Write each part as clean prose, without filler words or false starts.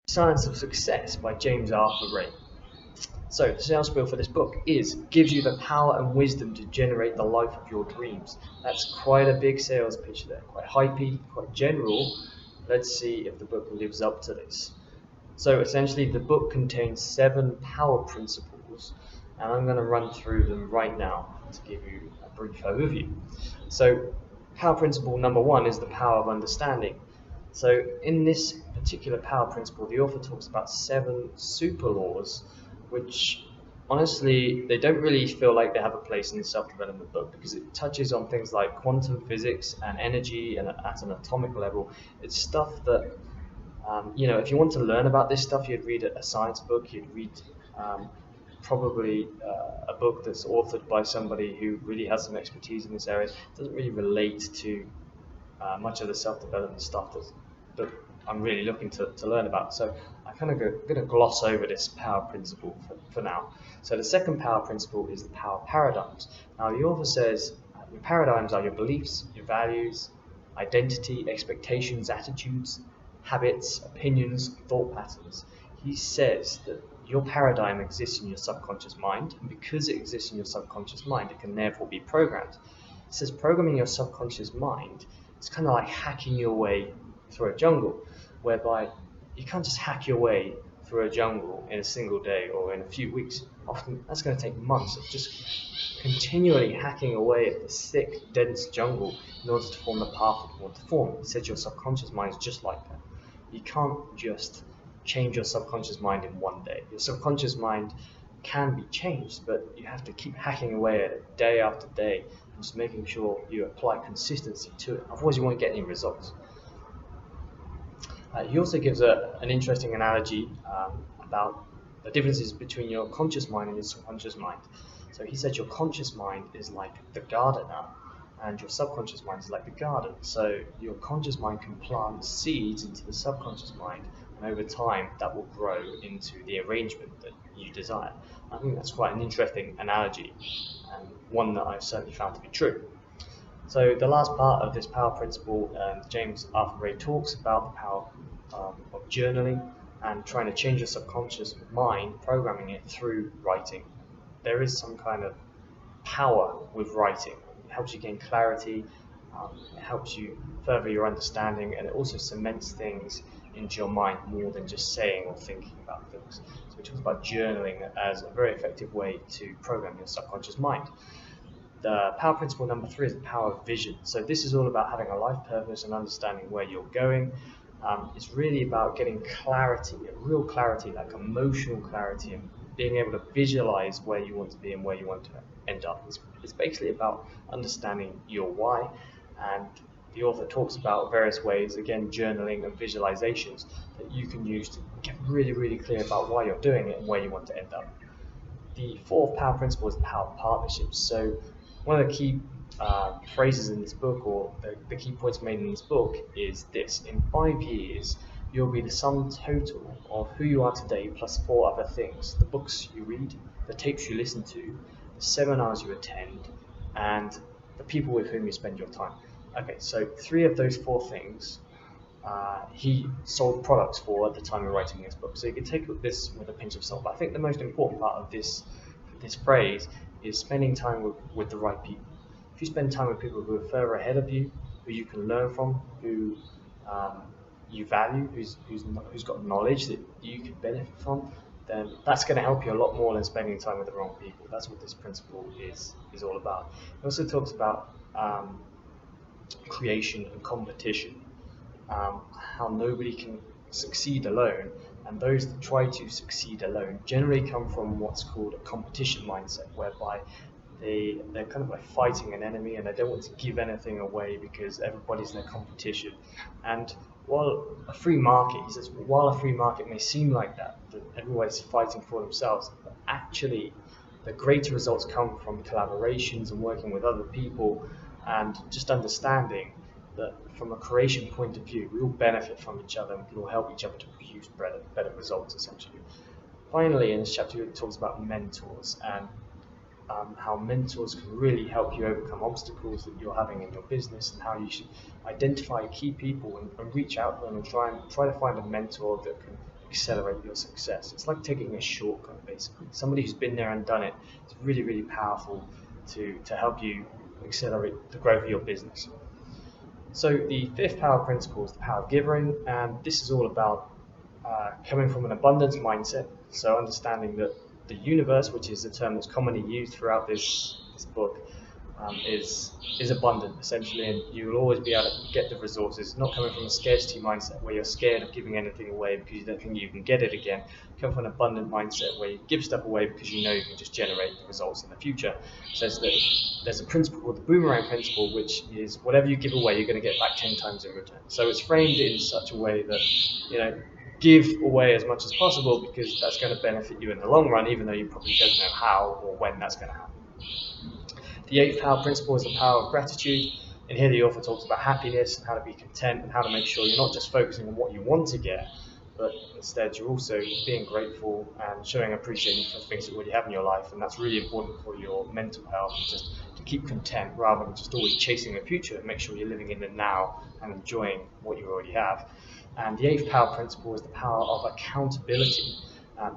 Science of Success by James Arthur Ray. So, the sales spiel for this book gives you the power and wisdom to generate the life of your dreams. That's quite a big sales pitch there, quite hypey, quite general. Let's see if the book lives up to this. So, essentially, the book contains 7 power principles, and I'm going to run through them right now to give you a brief overview. So, power principle number 1 is the power of understanding. So in this particular power principle, the author talks about 7 superlaws, which honestly, they don't really feel like they have a place in the self-development book because it touches on things like quantum physics and energy and at an atomic level. It's stuff that, if you want to learn about this stuff, you'd read a science book, you'd read probably a book that's authored by somebody who really has some expertise in this area. It doesn't really relate to much of the self-development stuff that I'm really looking to learn about. So I'm kind of going to gloss over this power principle for now. So the second power principle is the power paradigms. Now the author says your paradigms are your beliefs, your values, identity, expectations, attitudes, habits, opinions, thought patterns. He says that your paradigm exists in your subconscious mind, and because it exists in your subconscious mind, it can therefore be programmed. He says programming your subconscious mind, it's kind of like hacking your way through a jungle, whereby you can't just hack your way through a jungle in a single day or in a few weeks. Often that's going to take months of just continually hacking away at this thick, dense jungle in order to form the path that you want to form. He said your subconscious mind is just like that. You can't just change your subconscious mind in one day. Your subconscious mind can be changed, but you have to keep hacking away at it day after day, just making sure you apply consistency to it. Otherwise, you won't get any results. He also gives an interesting analogy about the differences between your conscious mind and your subconscious mind. So he said your conscious mind is like the gardener, and your subconscious mind is like the garden. So your conscious mind can plant seeds into the subconscious mind, and over time that will grow into the arrangement that you desire. I think that's quite an interesting analogy, and one that I've certainly found to be true. So the last part of this power principle, James Arthur Ray talks about the power of journaling and trying to change your subconscious mind, programming it through writing. There is some kind of power with writing. It helps you gain clarity, it helps you further your understanding, and it also cements things into your mind more than just saying or thinking about things. So we talk about journaling as a very effective way to program your subconscious mind. The power principle number 3 is the power of vision. So this is all about having a life purpose and understanding where you're going. It's really about getting clarity, real clarity, like emotional clarity, and being able to visualize where you want to be and where you want to end up. It's basically about understanding your why, and the author talks about various ways, again, journaling and visualizations that you can use to get really, really clear about why you're doing it and where you want to end up. The 4th power principle is the power of partnerships. So one of the key phrases in this book, or the key points made in this book, is this: in 5 years you'll be the sum total of who you are today plus 4 other things: the books you read, the tapes you listen to, the seminars you attend, and the people with whom you spend your time. Okay, so 3 of those 4 things he sold products for at the time of writing this book. So you can take this with a pinch of salt. But I think the most important part of this phrase is spending time with the right people. If you spend time with people who are further ahead of you, who you can learn from, who you value, who's got knowledge that you can benefit from, then that's going to help you a lot more than spending time with the wrong people. That's what this principle is all about. It also talks about creation and competition, how nobody can succeed alone, and those that try to succeed alone generally come from what's called a competition mindset, whereby they're kind of like fighting an enemy and they don't want to give anything away because everybody's in a competition. And while a free market, he says, while a free market may seem like that everybody's fighting for themselves, but actually the greater results come from collaborations and working with other people, and just understanding that from a creation point of view, we all benefit from each other and we can all help each other to produce better results, essentially. Finally, in this chapter, it talks about mentors and how mentors can really help you overcome obstacles that you're having in your business, and how you should identify key people and reach out to them and try to find a mentor that accelerate your success. It's like taking a shortcut, basically. Somebody who's been there and done it. It's really, really powerful to help you accelerate the growth of your business. So the fifth power principle is the power of giving, and this is all about coming from an abundance mindset. So understanding that the universe, which is a term that's commonly used throughout this book, is abundant essentially, and you will always be able to get the resources. Not coming from a scarcity mindset where you're scared of giving anything away because you don't think you can get it again. Come from an abundant mindset where you give stuff away because you know you can just generate the results in the future. It says that there's a principle called the Boomerang Principle, which is whatever you give away, you're going to get back 10 times in return. So it's framed in such a way that, give away as much as possible, because that's going to benefit you in the long run, even though you probably don't know how or when that's going to happen. The eighth power principle is the power of gratitude. And here the author talks about happiness and how to be content and how to make sure you're not just focusing on what you want to get, but instead you're also being grateful and showing appreciation for things that you already have in your life. And that's really important for your mental health, just to keep content rather than just always chasing the future, and make sure you're living in the now and enjoying what you already have. And the eighth power principle is the power of accountability.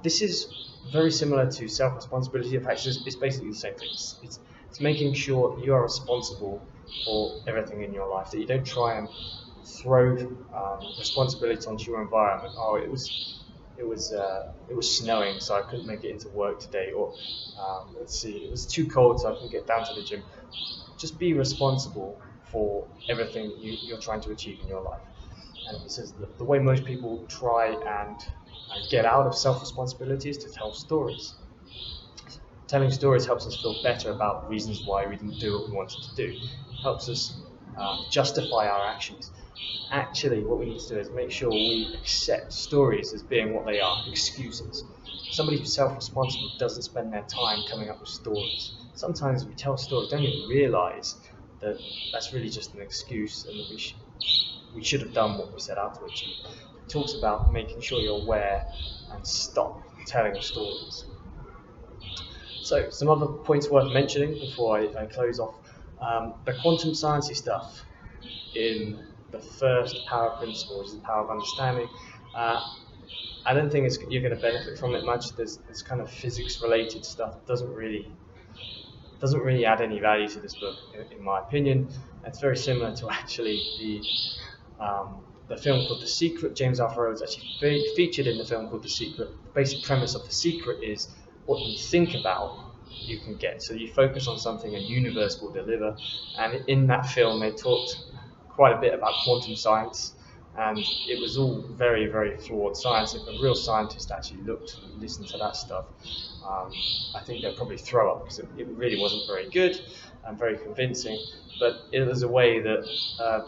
This is very similar to self-responsibility. In fact, it's basically the same thing. It's making sure you are responsible for everything in your life, that you don't try and throw responsibility onto your environment. Oh, it was snowing, so I couldn't make it into work today, or it was too cold, so I couldn't get down to the gym. Just be responsible for everything you're trying to achieve in your life. And it says that the way most people try and get out of self-responsibility is to tell stories. Telling stories helps us feel better about reasons why we didn't do what we wanted to do. It helps us justify our actions. Actually, what we need to do is make sure we accept stories as being what they are, excuses. Somebody who's self-responsible doesn't spend their time coming up with stories. Sometimes we tell stories, don't even realize that that's really just an excuse, and that we should have done what we set out to achieve. It talks about making sure you're aware and stop telling stories. So some other points worth mentioning before I close off. The quantum sciencey stuff in the first power principle, which is the power of understanding. I don't think you're going to benefit from it much. There's kind of physics related stuff that doesn't really add any value to this book, in my opinion. It's very similar to actually the film called The Secret. James Arthur Rhodes actually featured in the film called The Secret. The basic premise of The Secret is what you think about, you can get. So you focus on something, a universe will deliver. And in that film, they talked quite a bit about quantum science, and it was all very, very flawed science. If a real scientist actually looked and listened to that stuff, I think they'd probably throw up, because it really wasn't very good and very convincing. But it was a way that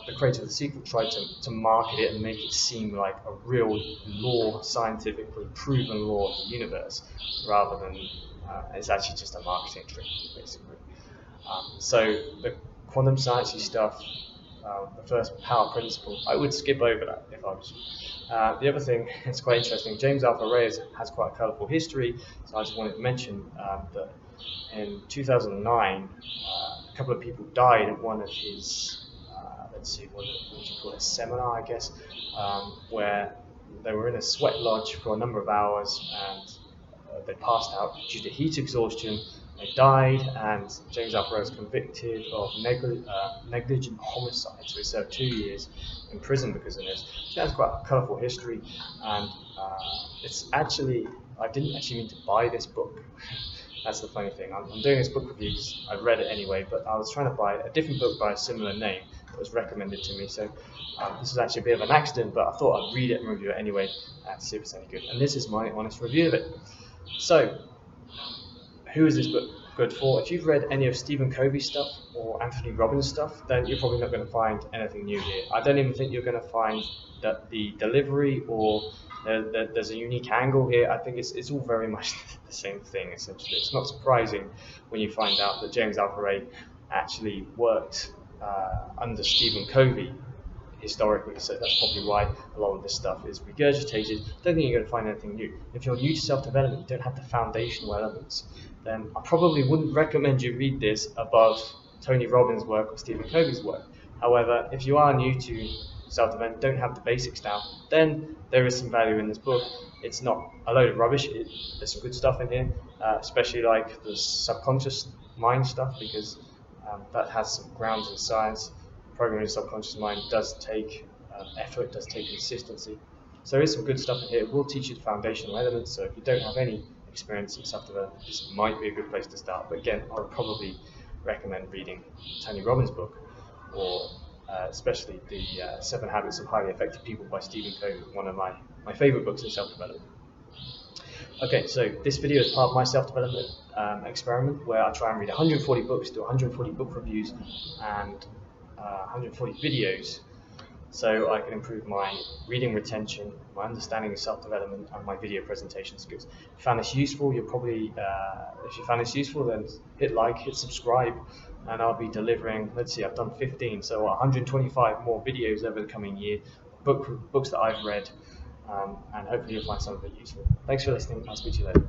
the creator of The Secret tried to market it and make it seem like a real law, scientifically proven law of the universe, rather than it's actually just a marketing trick, basically. So the quantum sciencey stuff, the first power principle, I would skip over that if I was you. The other thing, it's quite interesting, James Arthur Rhodes has quite a colourful history, so I just wanted to mention that in 2009, a couple of people died at one of his, what would you call it, a seminar, I guess, where they were in a sweat lodge for a number of hours, and they passed out due to heat exhaustion. They died, and James Arthur Rhodes was convicted of negligent homicide, so he served 2 years in prison because of this. So that's quite a colourful history, and it's actually, I didn't actually mean to buy this book. That's the funny thing. I'm doing this book review because I read it anyway, but I was trying to buy a different book by a similar name that was recommended to me. So this was actually a bit of an accident, but I thought I'd read it and review it anyway and see if it's any good. And this is my honest review of it. So, who is this book good for? If you've read any of Stephen Covey's stuff or Anthony Robbins stuff, then you're probably not going to find anything new here. I don't even think you're going to find that the delivery or there's a unique angle here. I think it's all very much the same thing, essentially. It's not surprising when you find out that James Arthur Rhodes actually worked under Stephen Covey historically, so that's probably why a lot of this stuff is regurgitated. I don't think you're going to find anything new. If you're new to self-development, you don't have the foundational elements, then I probably wouldn't recommend you read this above Tony Robbins' work or Stephen Covey's work. However, if you are new to self-development, don't have the basics down, then there is some value in this book. It's not a load of rubbish. There's some good stuff in here, especially like the subconscious mind stuff, because that has some grounds in science. Programming the subconscious mind does take effort, does take consistency. So there is some good stuff in here. It will teach you the foundational elements, so if you don't have any experience in self-development, this might be a good place to start. But again, I would probably recommend reading Tony Robbins' book, or especially the 7 Habits of Highly Effective People by Stephen Covey, one of my favorite books in self-development. Okay, so this video is part of my self-development experiment, where I try and read 140 books, do 140 book reviews, and 140 videos, so I can improve my reading retention, my understanding of self-development, and my video presentation skills. If you found this useful, you'll probably, if you found this useful, then hit like, hit subscribe, and I'll be delivering, let's see, I've done 15, so 125 more videos over the coming year, books that I've read, and hopefully you'll find some of it useful. Thanks for listening, I'll speak to you later.